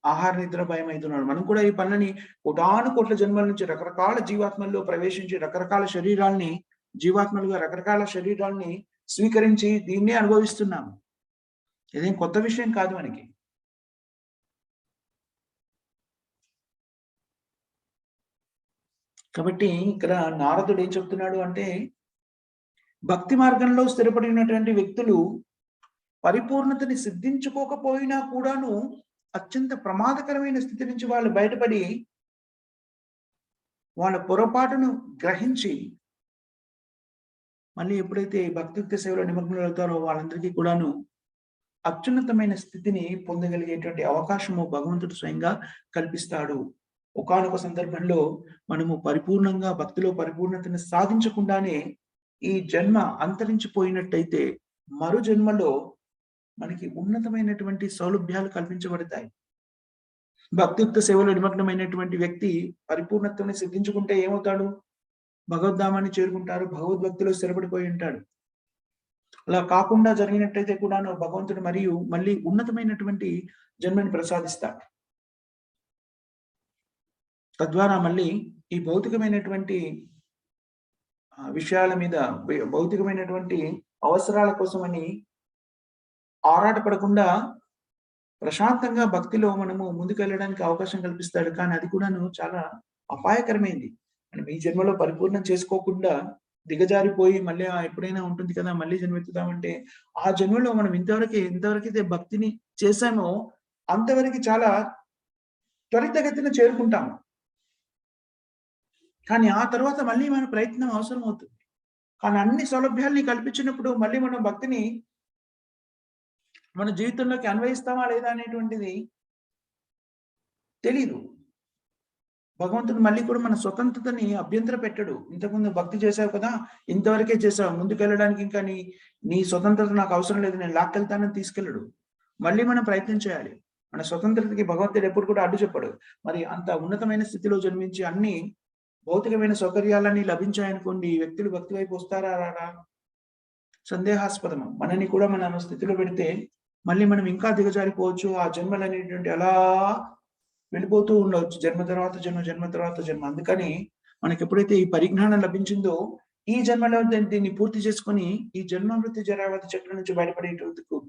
ఆహార, నిద్ర, భయం, 5 ఉన్నాడు. మనం కూడా ఈ పనులని కోటాను కోట్ల జన్మల నుంచి రకరకాల జీవాత్మల్లో ప్రవేశించి రకరకాల శరీరాల్ని జీవాత్మలుగా రకరకాల శరీరాల్ని స్వీకరించి దీన్నే అనుభవిస్తున్నాము. ఇదేం కొత్త విషయం కాదు మనకి. కాబట్టి ఇక్కడ నారదుడు ఏం చెప్తున్నాడు అంటే, భక్తి మార్గంలో స్థిరపడినటువంటి వ్యక్తులు పరిపూర్ణతని సిద్ధించుకోకపోయినా కూడాను అత్యంత ప్రమాదకరమైన స్థితి నుంచి వాళ్ళు బయటపడి వాళ్ళ పొరపాటును గ్రహించి మళ్ళీ ఎప్పుడైతే భక్తియుక్త సేవలో నిమగ్నులవుతారో వాళ్ళందరికీ కూడాను అత్యున్నతమైన స్థితిని పొందగలిగేటువంటి అవకాశము భగవంతుడు స్వయంగా కల్పిస్తాడు. ఒకానొక సందర్భంలో మనము పరిపూర్ణంగా భక్తిలో పరిపూర్ణతను సాధించకుండానే ఈ జన్మ అంతరించిపోయినట్టయితే మరు జన్మలో మనకి ఉన్నతమైనటువంటి సౌలభ్యాలు కల్పించబడతాయి. భక్తియుక్త సేవలో నిమగ్నమైనటువంటి వ్యక్తి పరిపూర్ణత్వాన్ని సిద్ధించుకుంటే ఏమవుతాడు? భగవద్ధామాన్ని చేరుకుంటారు. భగవద్భక్తిలో స్థిరపడిపోయి ఉంటాడు. అలా కాకుండా జరిగినట్టయితే కూడాను భగవంతుడు మళ్ళీ ఉన్నతమైనటువంటి జన్మని ప్రసాదిస్తాడు. తద్వారా మళ్ళీ ఈ భౌతికమైనటువంటి విషయాల మీద భౌతికమైనటువంటి అవసరాల కోసమని ఆరాటపడకుండా ప్రశాంతంగా భక్తిలో మనము ముందుకెళ్ళడానికి అవకాశం కల్పిస్తాడు. కానీ అది కూడాను చాలా అపాయకరమైంది. మనం ఈ జన్మలో పరిపూర్ణం చేసుకోకుండా దిగజారిపోయి మళ్ళీ ఎప్పుడైనా ఉంటుంది కదా! మళ్ళీ జన్మెత్తుదామంటే, ఆ జన్మలో మనం ఎంతవరకైతే భక్తిని చేశామో అంతవరకు చాలా త్వరితగతిన చేరుకుంటాము. కానీ ఆ తర్వాత మళ్ళీ మన ప్రయత్నం అవసరం అవుతుంది. కానీ అన్ని సౌలభ్యాల్ని కల్పించినప్పుడు మళ్ళీ మనం భక్తిని మన జీవితంలోకి అన్వయిస్తామా లేదా అనేటువంటిది తెలీదు. భగవంతుడు మళ్ళీ కూడా మన స్వతంత్రతని అభ్యంతర పెట్టడు. ఇంతకుముందు భక్తి చేసావు కదా, ఇంతవరకే చేసావు, ముందుకెళ్ళడానికి ఇంకా నీ స్వతంత్రత నాకు అవసరం లేదు, నేను లాక్కెళ్తానని తీసుకెళ్ళడు. మళ్ళీ మనం ప్రయత్నం చేయాలి. మన స్వతంత్రతకి భగవంతుడు ఎప్పుడు కూడా అడ్డు చెప్పడు. మరి అంత ఉన్నతమైన స్థితిలో జన్మించి అన్ని భౌతికమైన సౌకర్యాలన్నీ లభించాయనుకోండి, ఈ వ్యక్తులు భక్తి వైపు వస్తారా రారా? సందేహాస్పదము. మనని కూడా మన స్థితిలో పెడితే మళ్ళీ మనం ఇంకా దిగజారిపోవచ్చు. ఆ జన్మలు అనేటువంటి అలా వెళ్ళిపోతూ ఉండవచ్చు. జన్మ తర్వాత జన్మ, జన్మ తర్వాత జన్మ. అందుకని మనకి ఎప్పుడైతే ఈ పరిజ్ఞానం లభించిందో, ఈ జన్మలో దీన్ని పూర్తి చేసుకొని ఈ జన్మ మృత్యు జరావతి చక్రం నుంచి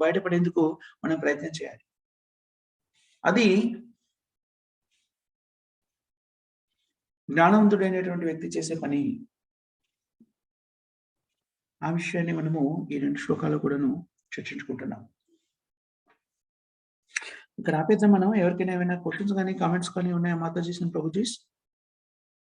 బయటపడేందుకు మనం ప్రయత్నం చేయాలి. అది జ్ఞానవంతుడైనటువంటి వ్యక్తి చేసే పని. ఆ విషయాన్ని మనము ఈ 2 శ్లోకాల్లో కూడాను చర్చించుకుంటున్నాం. ఇక్కడ ఆపేద్దాం మనం. ఎవరికైనా ఏమైనా క్వెషన్స్ కానీ, కామెంట్స్ కానీ ఉన్నాయా మాతాజీస్ అండ్ ప్రభుజీస్?